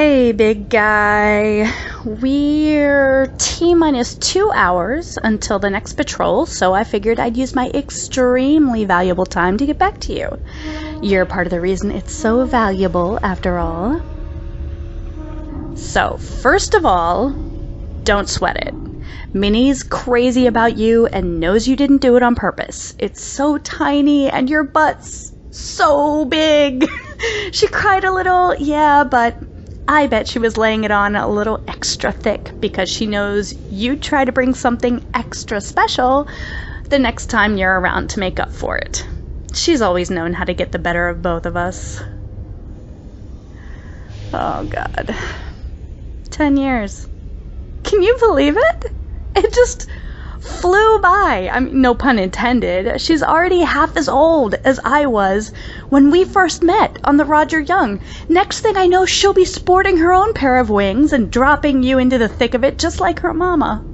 Hey, big guy. We're T-minus 2 hours until the next patrol, so I figured I'd use my extremely valuable time to get back to you. You're part of the reason it's so valuable, after all. So, first of all, don't sweat it. Minnie's crazy about you and knows you didn't do it on purpose. It's so tiny and your butt's so big. She cried a little, yeah, but I bet she was laying it on a little extra thick because she knows you'd try to bring something extra special the next time you're around to make up for it. She's always known how to get the better of both of us. Oh, God. 10 years. Can you believe it? It just flew by. I mean, no pun intended. She's already half as old as I was when we first met on the Roger Young. Next thing I know, she'll be sporting her own pair of wings and dropping you into the thick of it just like her mama.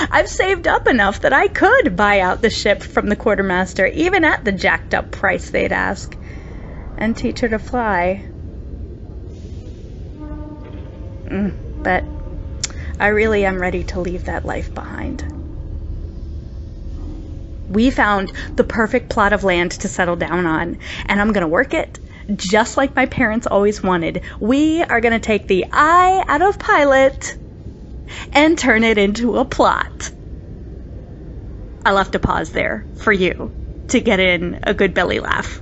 I've saved up enough that I could buy out the ship from the quartermaster, even at the jacked up price they'd ask, and teach her to fly. But I really am ready to leave that life behind. We found the perfect plot of land to settle down on, and I'm gonna work it just like my parents always wanted. We are gonna take the I out of pilot and turn it into a plot. I left a pause there for you to get in a good belly laugh.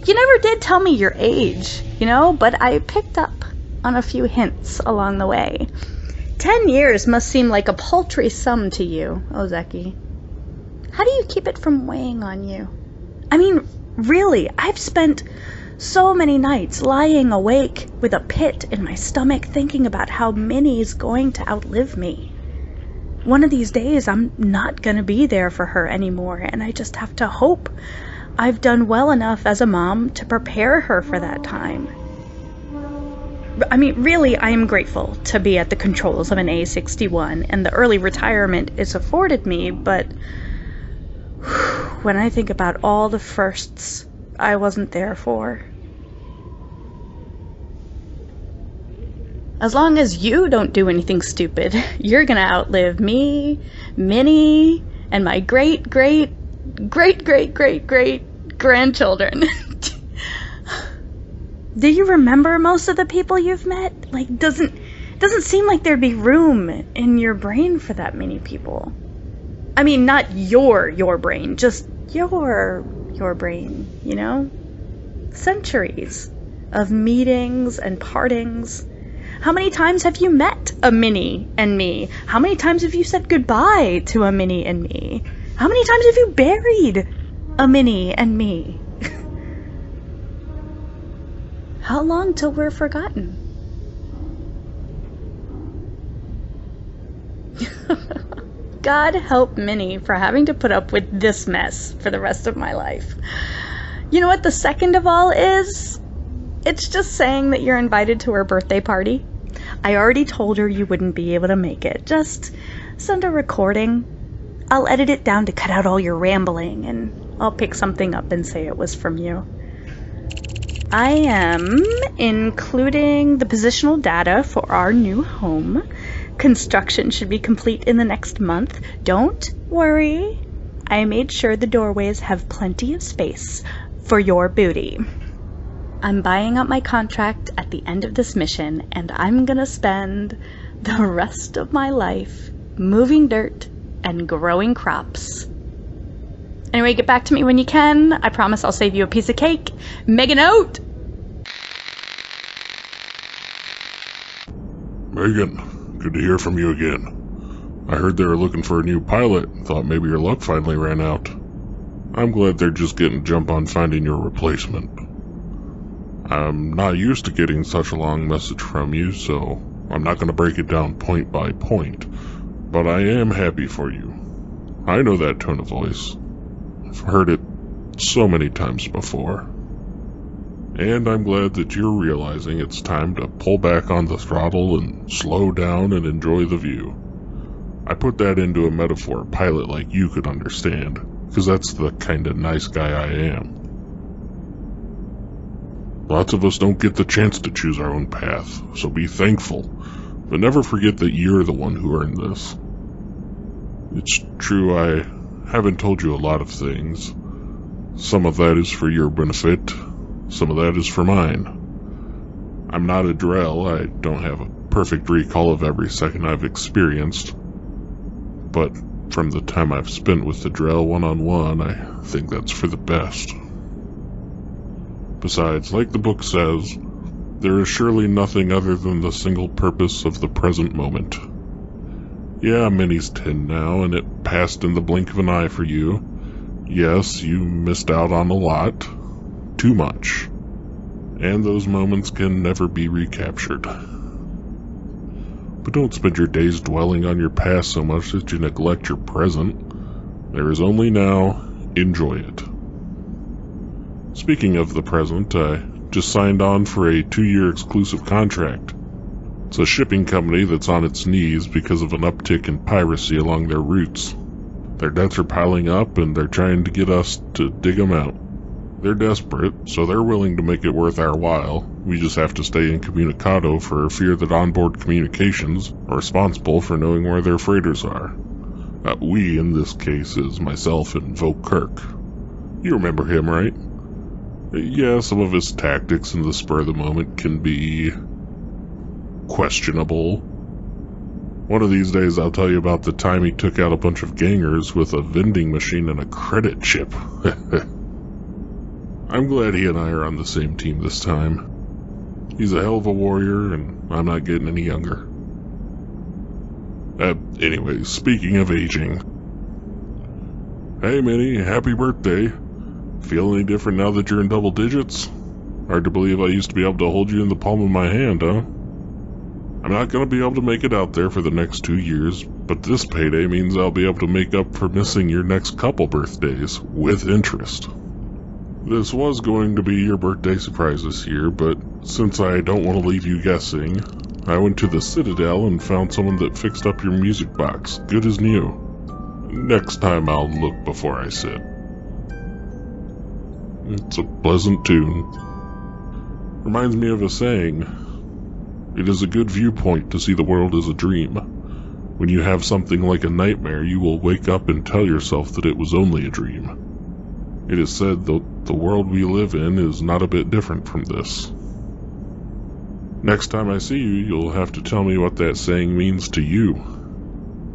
You never did tell me your age, you know, but I picked up on a few hints along the way. 10 years must seem like a paltry sum to you, Ozeki. How do you keep it from weighing on you? I mean, really, I've spent so many nights lying awake with a pit in my stomach thinking about how Minnie's going to outlive me. One of these days, I'm not gonna be there for her anymore, and I just have to hope I've done well enough as a mom to prepare her for that time. I mean, really, I am grateful to be at the controls of an A61 and the early retirement it's afforded me, but when I think about all the firsts I wasn't there for. As long as you don't do anything stupid, you're gonna outlive me, Minnie, and my great-great-great-great-great-grandchildren. Do you remember most of the people you've met? Like, doesn't seem like there'd be room in your brain for that many people. I mean, not your brain, just your brain, you know? Centuries of meetings and partings. How many times have you met a Minnie and me? How many times have you said goodbye to a Minnie and me? How many times have you buried a Minnie and me? How long till we're forgotten? God help Minnie for having to put up with this mess for the rest of my life. You know what the second of all is? It's just saying that you're invited to her birthday party. I already told her you wouldn't be able to make it. Just send a recording. I'll edit it down to cut out all your rambling, and I'll pick something up and say it was from you. I am including the positional data for our new home. Construction should be complete in the next month. Don't worry. I made sure the doorways have plenty of space for your booty. I'm buying out my contract at the end of this mission, and I'm gonna spend the rest of my life moving dirt and growing crops. Anyway, get back to me when you can. I promise I'll save you a piece of cake. Megan out! Megan, good to hear from you again. I heard they were looking for a new pilot and thought maybe your luck finally ran out. I'm glad they're just getting a jump on finding your replacement. I'm not used to getting such a long message from you, so I'm not going to break it down point by point, but I am happy for you. I know that tone of voice. I've heard it so many times before. And I'm glad that you're realizing it's time to pull back on the throttle and slow down and enjoy the view. I put that into a metaphor a pilot like you could understand, because that's the kind of nice guy I am. Lots of us don't get the chance to choose our own path, so be thankful, but never forget that you're the one who earned this. It's true I haven't told you a lot of things. Some of that is for your benefit, some of that is for mine. I'm not a Drell, I don't have a perfect recall of every second I've experienced, but from the time I've spent with the Drell one-on-one, I think that's for the best. Besides, like the book says, there is surely nothing other than the single purpose of the present moment. Yeah, Minnie's 10 now, and it passed in the blink of an eye for you. Yes, you missed out on a lot. Too much. And those moments can never be recaptured. But don't spend your days dwelling on your past so much that you neglect your present. There is only now. Enjoy it. Speaking of the present, I just signed on for a 2-year exclusive contract. It's a shipping company that's on its knees because of an uptick in piracy along their routes. Their debts are piling up, and they're trying to get us to dig them out. They're desperate, so they're willing to make it worth our while. We just have to stay incommunicado for fear that onboard communications are responsible for knowing where their freighters are. We, in this case, is myself and Vo Kirk. You remember him, right? Yeah, some of his tactics in the spur of the moment can be questionable. One of these days I'll tell you about the time he took out a bunch of gangers with a vending machine and a credit chip. I'm glad he and I are on the same team this time. He's a hell of a warrior, and I'm not getting any younger. Anyway, speaking of aging. Hey, Minnie, happy birthday. Feel any different now that you're in double digits? Hard to believe I used to be able to hold you in the palm of my hand, huh? I'm not going to be able to make it out there for the next 2 years, but this payday means I'll be able to make up for missing your next couple birthdays, with interest. This was going to be your birthday surprise this year, but since I don't want to leave you guessing, I went to the Citadel and found someone that fixed up your music box, good as new. Next time I'll look before I sit. It's a pleasant tune. Reminds me of a saying. It is a good viewpoint to see the world as a dream. When you have something like a nightmare, you will wake up and tell yourself that it was only a dream. It is said that the world we live in is not a bit different from this. Next time I see you, you'll have to tell me what that saying means to you.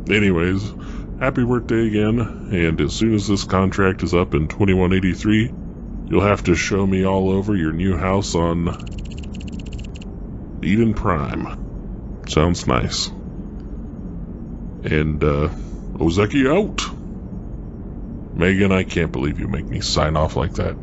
Anyways, happy birthday again, and as soon as this contract is up in 2183, you'll have to show me all over your new house on Eden Prime. Sounds nice. And, Ozeki out! Megan, I can't believe you make me sign off like that.